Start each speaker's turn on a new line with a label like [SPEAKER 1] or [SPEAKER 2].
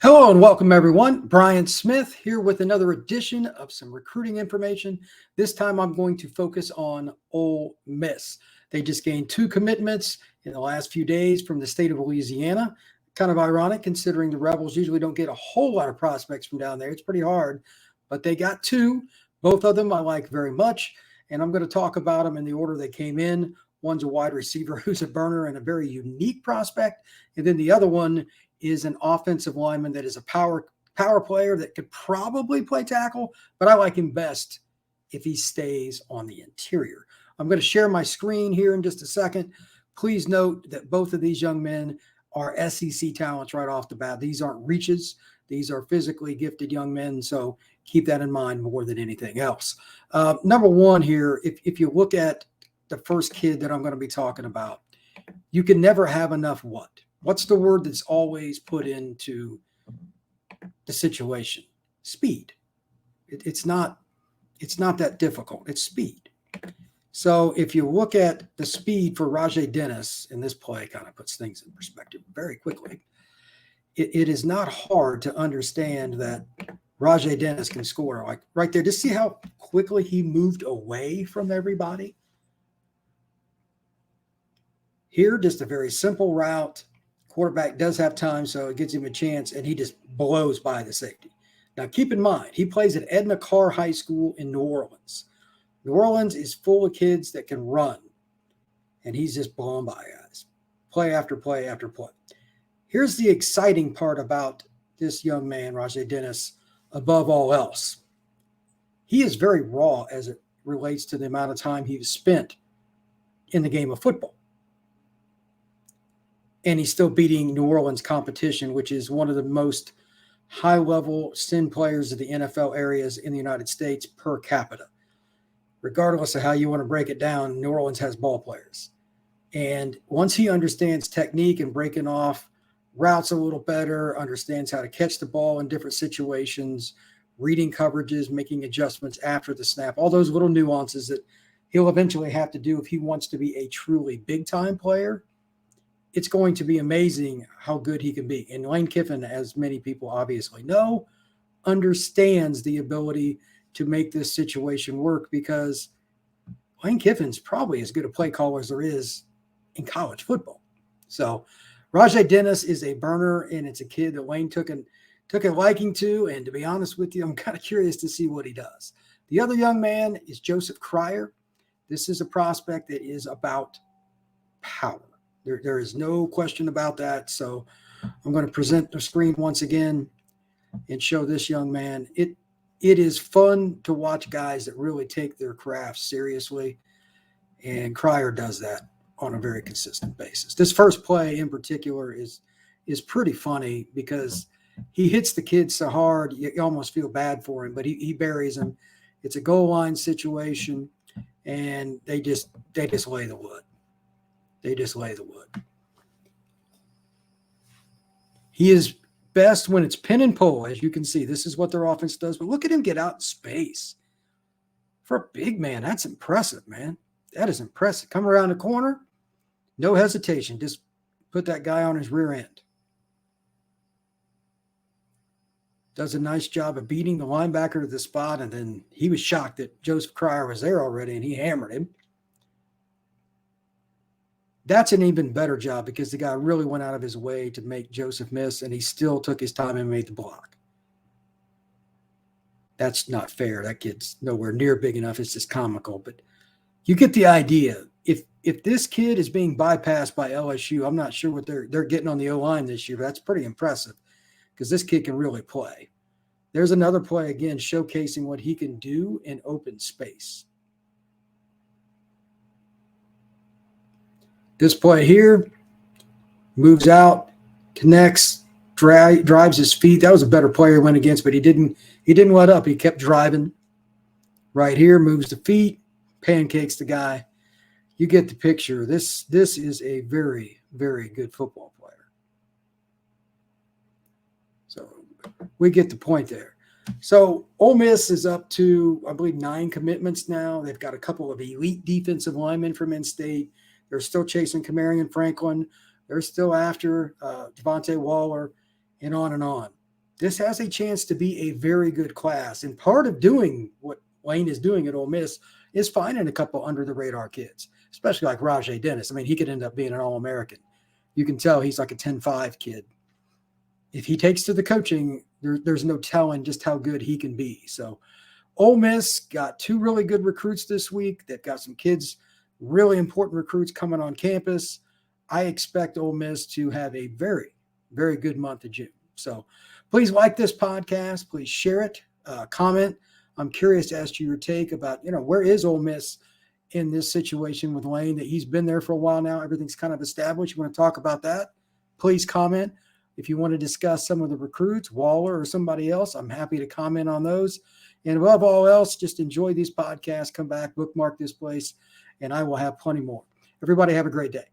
[SPEAKER 1] Hello and welcome, everyone. Brian Smith here with another edition of some recruiting information. This time I'm going to focus on Ole Miss. They just gained 2 commitments in the last few days from the state of Louisiana. Kind of ironic considering the Rebels usually don't get a whole lot of prospects from down there. It's pretty hard, but they got 2. Both of them I like very much, and I'm going to talk about them in the order they came in. One's a wide receiver who's a burner and a very unique prospect, and then the other one is an offensive lineman that is a power player that could probably play tackle, but I like him best if he stays on the interior. I'm going to share my screen here in just a second. Please note that both of these young men are SEC talents right off the bat. These aren't reaches. These are physically gifted young men, so keep that in mind more than anything else. Number one here, if you look at the first kid that I'm going to be talking about, you can never have enough what? What's the word that's always put into the situation? Speed. It's not that difficult. It's speed. So if you look at the speed for Raje Dennis, and this play kind of puts things in perspective very quickly, it is not hard to understand that Raje Dennis can score like right there. Just see how quickly he moved away from everybody. Here, just a very simple route. Quarterback does have time, so it gives him a chance, and he just blows by the safety. Now, keep in mind, he plays at Edna Karr High School in New Orleans. New Orleans is full of kids that can run, and he's just blowing by guys, play after play after play. Here's the exciting part about this young man, Raje Dennis, above all else. He is very raw as it relates to the amount of time he's spent in the game of football. And he's still beating New Orleans competition, which is one of the most high-level SIN players of the NFL areas in the United States per capita. Regardless of how you want to break it down, New Orleans has ball players. And once he understands technique and breaking off routes a little better, understands how to catch the ball in different situations, reading coverages, making adjustments after the snap, all those little nuances that he'll eventually have to do if he wants to be a truly big-time player, it's going to be amazing how good he can be. And Lane Kiffin, as many people obviously know, understands the ability to make this situation work because Lane Kiffin's probably as good a play caller as there is in college football. So Raje Dennis is a burner, and it's a kid that Lane took a liking to. And to be honest with you, I'm kind of curious to see what he does. The other young man is Joseph Cryer. This is a prospect that is about power. There is no question about that. So I'm going to present the screen once again and show this young man. It is fun to watch guys that really take their craft seriously, and Cryer does that on a very consistent basis. This first play in particular is pretty funny because he hits the kid so hard you almost feel bad for him, but he buries him. It's a goal line situation, and they just lay the wood. They just lay the wood. He is best when it's pin and pull, as you can see. This is what their offense does. But look at him get out in space. For a big man, that's impressive, man. That is impressive. Come around the corner, no hesitation. Just put that guy on his rear end. Does a nice job of beating the linebacker to the spot, and then he was shocked that Joseph Cryer was there already, and he hammered him. That's an even better job because the guy really went out of his way to make Joseph miss, and he still took his time and made the block. That's not fair. That kid's nowhere near big enough. It's just comical. But you get the idea. If this kid is being bypassed by LSU, I'm not sure what they're getting on the O-line this year, but that's pretty impressive because this kid can really play. There's another play, again, showcasing what he can do in open space. This play here, moves out, connects, drives his feet. That was a better player he went against, but he didn't let up. He kept driving. Right here, moves the feet, pancakes the guy. You get the picture. This is a very, very good football player. So we get the point there. So Ole Miss is up to, I believe, 9 commitments now. They've got a couple of elite defensive linemen from in-state. They're still chasing Camarion Franklin. They're still after Devontae Waller, and on and on. this has a chance to be a very good class. And part of doing what Lane is doing at Ole Miss is finding a couple under the radar kids, especially like Raje Dennis. I mean, he could end up being an All-American. You can tell he's like a 10-5 kid. If he takes to the coaching, there's no telling just how good he can be. So Ole Miss got 2 really good recruits this week. They've got some kids, really important recruits coming on campus. I expect Ole Miss to have a very, very good month of June. So please like this podcast. Please share it, comment. I'm curious as to your take about, where is Ole Miss in this situation with Lane, that he's been there for a while now. Everything's kind of established. You want to talk about that? Please comment. If you want to discuss some of the recruits, Waller or somebody else, I'm happy to comment on those. And above all else, just enjoy these podcasts. Come back, bookmark this place, and I will have plenty more. Everybody have a great day.